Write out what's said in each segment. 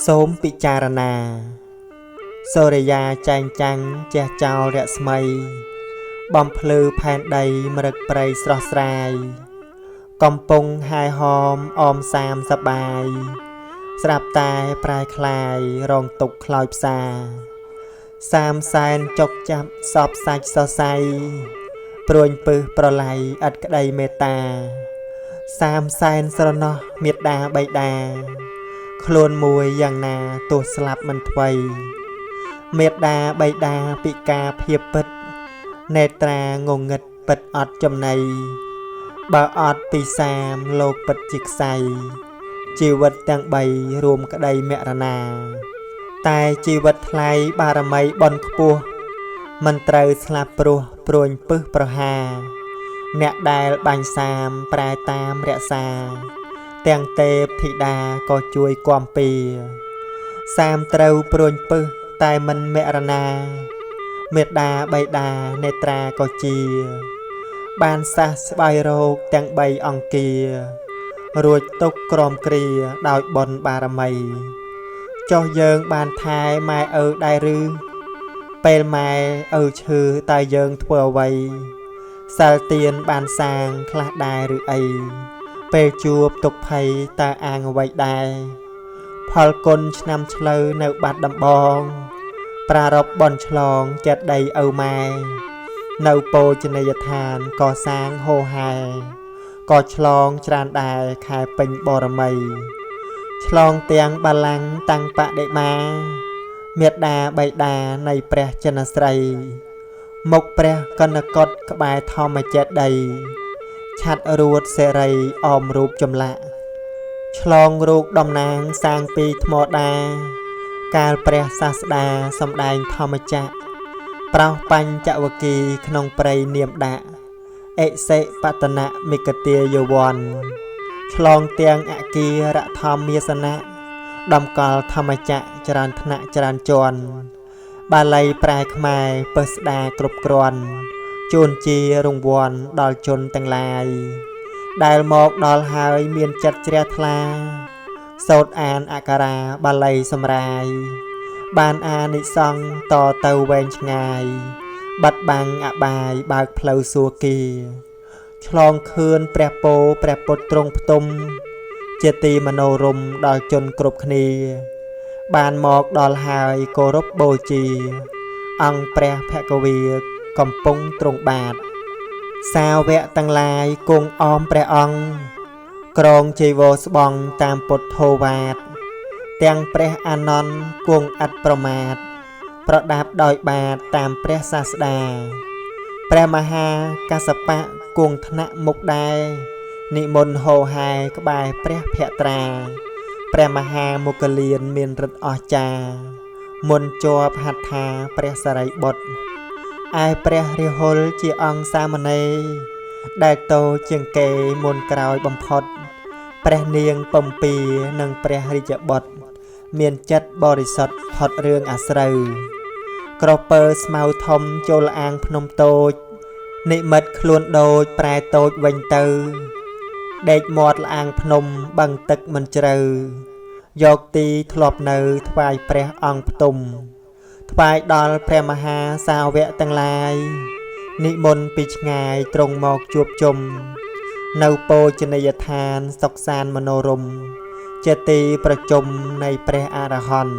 សូមពិចារណាសូរិយាចែងចាំងជះចោលរស្មីបំភ្លឺផែនដីមរឹកព្រៃស្រស់ស្រាយកំពុងហាយហោមអមសាមសបាយស្រាប់តែប្រែคลายរងទុកខ្លោចផ្សាសាមសែនចុកចាប់សពសាច់សរសៃព្រួញពឹសប្រឡ័យឥតក្តីមេត្តាសាមសែនស្រណោះមេត្តាបៃតាខ្លួនមួយយ៉ាងណាទោះស្លាប់មិនថ្វីមេត្តាបៃតាពិការភាពពិតនេត្រាងងឹតពិតអត់ចំណៃបើអត់ពីសាមលោកពិតជាខ្សៃជីវិតទាំង3រួមក្តីមរណាតែជីវិតថ្លៃបារមីបន់ខ្ពស់មិនត្រូវស្លាប់ព្រោះព្រួញពឹសប្រហាអ្នកដែលបាញ់សាមប្រែតាមរក្សាទាំងទេពធីតាក៏ជួយគាំពៀសាមត្រូវព្រួញពឹសតែមិនមរណាមេត្តាបៃតានេត្រាក៏ជាបានសះស្បៃរោគទាំង3អង្គារួចទុកក្រមគ្រាដោយបុណ្យបារមីចុះយើងបានថែម៉ែឪដែរឬពេលម៉ែឪឈឺតើយើងធ្វើអ្វីសិលទានបានសាងខ្លះដែរឬអីពេលជួបទុកភ័យតើអាងអ្វីដែរផលគុណឆ្នាំឆ្លូវនៅបាត់ដំបងប្រារព្ធបន់ឆ្លងចិត្តដីឪម៉ែនៅពោជនីយដ្ឋានកសាងហូហែក៏ឆ្លងច្រានដែរខែពេញបរមីឆ្លងទាំងបល្ល័ង្កតាំងបដិមាមេត្តាបៃតានៃព្រះចិនស្រីមុខព្រះកណ្ដកុដក្បែរធម្មចេតិយឆាត់រួតសេរីអមរូបចម្លាក់ឆ្លងរូបតំណាងសាងពីថ្មដាកាលព្រះសាស្តាសម្ដែងធម្មចក្រប្រោសបញ្ចវគិក្នុងព្រៃនាមដាក់អិសិបតនមិគទាយវ័នឆ្លងទាំងអគារធម្មាសនៈដំកល់ធម្មចក្រច្រើនថ្នាក់ច្រើនជាន់បាលីប្រែខ្មែរពឹស្ដាគ្រប់គ្រាន់ជួនជារង្វាន់ដល់ជនទាំងឡាយដែលមកដល់ហើយមានចិត្តជ្រះថ្លាសូត្រអានអក្ខរាបាលីសម្រាយបានអានិសង្ឃតទៅវែងឆ្ងាយបាត់បាំងអបាយបើកផ្លូវសួគ៌ឆ្លងខឿនព្រះពោព្រះពុទ្ធទ្រង់ផ្ទុំជាទីមនោរម្យដល់ជនគ្រប់គ្នាបានមកដល់ហើយគោរពបូជាអង្គព្រះភគវីកំពុងទ្រង់បាតសាវកទាំងឡាយគង់អមព្រះអង្គក្រងជីវរស្បង់តាមពុទ្ធោវាទទាំងព្រះអានន្ទគង់ឥតប្រមាទប្រដាប់ដោយបាតតាមព្រះសាស្តាព្រះមហាកសបៈគង់ថ្នាក់មុខដែរនិមន្តហោហែក្បែរព្រះភក្ត្រាព្រះមហាមុគលានមានឫទ្ធិអស្ចារ្យមុនជាប់ហត្ថាព្រះសារីបុត្រឯព្រះរាហុលជាអង្គសាមណេរដែលតូចជាងគេមុនក្រោយបំផុតព្រះនាងពំពីនិងព្រះរាជបុត្រមានចិត្តបរិសុទ្ធផុតរឿងអាស្រូវក្រពើស្មៅធំចូលអាងភ្នំតូចនិមិត្តខ្លួនដូចប្រែតូចវិញទៅដេកមាត់ល្អាងភ្នំបឹងទឹកមិនជ្រៅយកទីធ្លាប់នៅថ្វាយព្រះអង្គផ្ទុំថ្វាយដល់ព្រះមហាសាវកទាំងឡាយនិមន្តពីឆ្ងាយទ្រង់មកជួបជុំនៅពោជនីយដ្ឋានសុខសាន្តមនោរម្យជាទីប្រជុំនៃព្រះអរហន្ត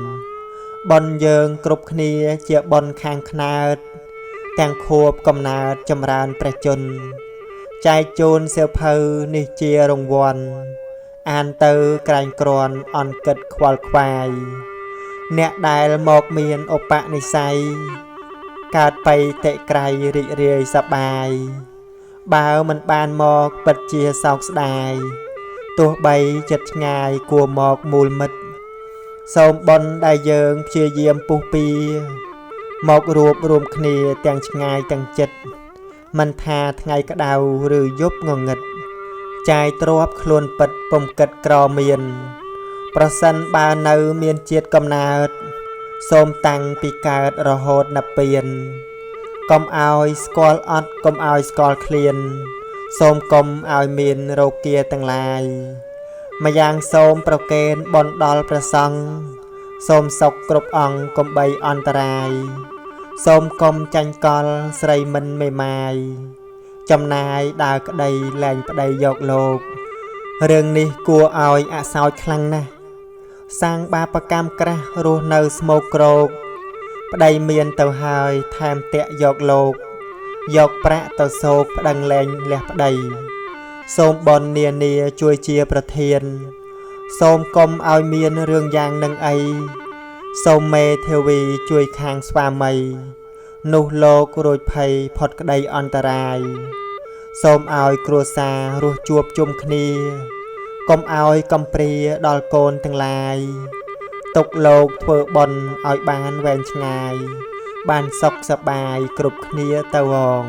បុណ្យយើងគ្រប់គ្នាជាបុណ្យខាងខ្នើតទាំងខួបកំណើតចម្រើនព្រះជន្មចែកជូនសៀវភៅនេះជារង្វាន់អានទៅក្រែងគ្រាន់អន់គិតខ្វល់ខ្វាយអ្នកដែលមកមានឧបនិស្ស័យកើតបៃតិក្រៃរីករាយសប្បាយបើមិនបានមកពិតជាសោកស្ដាយទោះបីចិត្តឆ្ងាយគួរមកមូលមិត្តសូមបុណ្យដែលយើងព្យាយាមពុះពៀមករួបរួមគ្នាទាំងឆ្ងាយទាំងចិត្តមិនថាថ្ងៃក្តៅឬយប់ងងឹតចាយទ្របខ្លួនពិតពុំគិតក្រមានប្រសិនបើនៅមានជាតិកំណើតសូមតាំងពីកើតរហូតនិព្វានកុំឲ្យស្គាល់អត់កុំឲ្យស្គាល់ឃ្លានសូមកុំឲ្យមានរោគាទាំងឡាយម្យ៉ាងសូមប្រគេនបុណ្យដល់ព្រះសង្ឃ សូមសុខគ្រប់អង្គកុំបីអន្តរាយសូមកុំចាញ់កលស្រីមិនមេម៉ាយចំណាយដើរក្តីលែងប្តីយកលោករឿងនេះគួរឲ្យអសោចខ្លាំងណាស់សាងបាបកម្មក្រាស់រស់នៅស្មោកគ្រោកប្តីមានទៅហើយថែមតាក់យកលោកយកប្រាក់ទៅសោកប្តឹងលែងលះប្តីសូមបននានាជួយជាប្រធានសូមកុំឲ្យមានរឿងយ៉ាងនឹងអីសូមមេធាវីជួយខាងស្វាមីនោះលោករួចភ័យផុតក្តីអន្តរាយសូមឲ្យគ្រួសាររស់ជួបជុំគ្នាកុំឲ្យកំព្រាដល់កូនទាំងឡាយទុកលោកធ្វើបុណ្យឲ្យបានវែងឆ្ងាយបានសុខសប្បាយគ្រប់គ្នាទៅវង